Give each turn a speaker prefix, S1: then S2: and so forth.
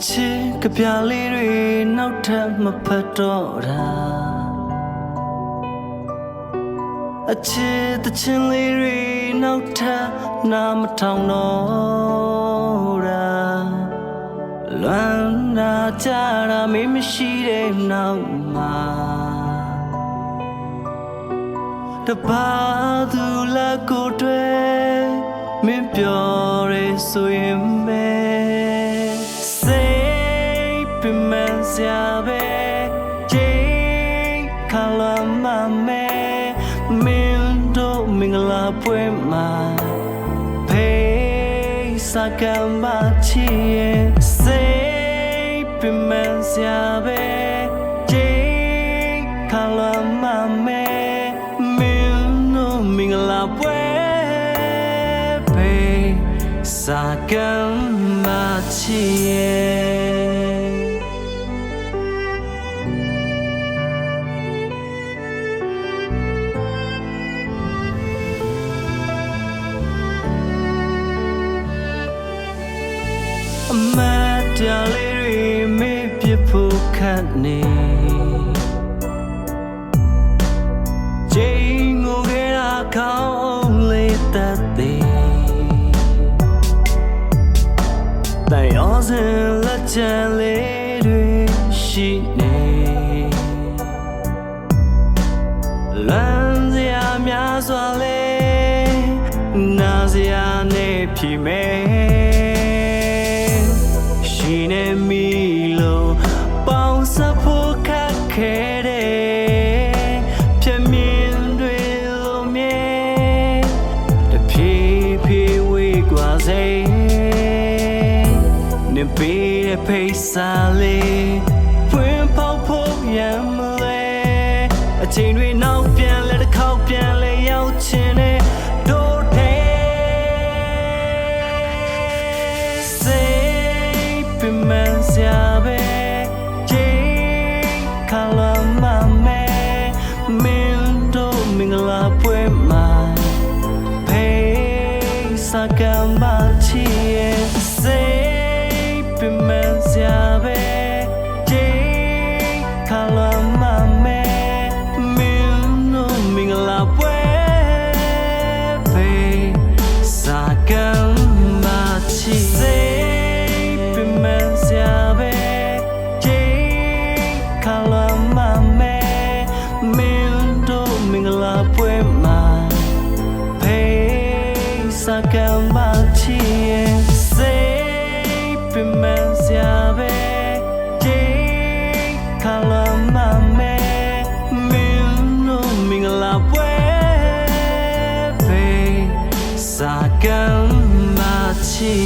S1: ချစ်ကပြလေးတွေနောက်ထပ်မဖတ်တော့တာအချစ်တချင်းလေးတွေနောက်ထပ်နာမထောင်တော့တာလွမ်းနာကြတာမင်းမရှိတဲ့နောက်မှာတပါသူလက်ကိုတွေ့မင်းပြောရဆိုရင်ပဲစိတ်ပြမစရာပဲချိန်ခလာမမဲမင်းတို့မင်္ဂလာပွဲမှာဖေးစကံမချီရဲ့စိတ်ပြမစရာပဲချိန်ခလာမမဲမင်းတို့မင်္ဂလာပွဲစာကံမချီရဲ့အမတ်တရားလေးတွေမေ့ပြဖို့ခက်နေချိန်ကိုခဲ့တာကောင်းလေးတတ်သေး但要是了这里对是你，乱子呀苗说嘞，那是呀你皮妹，是你迷路，包着不开开的，偏面对路面的皮皮为挂谁？你比的配沙哩，风泡泡也没嘞，情侣闹变了的靠变了要钱的都得，谁比满下呗，谁看了妈妹，面都明了不买，配啥干嘛去？谁？ပြမစရာပဲချိန်ခလာမမဲမင်းတို့မင်္ဂလာပွဲဖေးစာကံမချီစိတ်ပြမစရာပဲချိန်ခလာမမဲမင်းတို့မင်္ဂလာပွဲမှာဖေးစာကံမချီစိတ်ပြမစရာပဲချိန်ခလာမမဲမင်းတို့မင်္ဂလာပွဲဖေးစာကံမချီ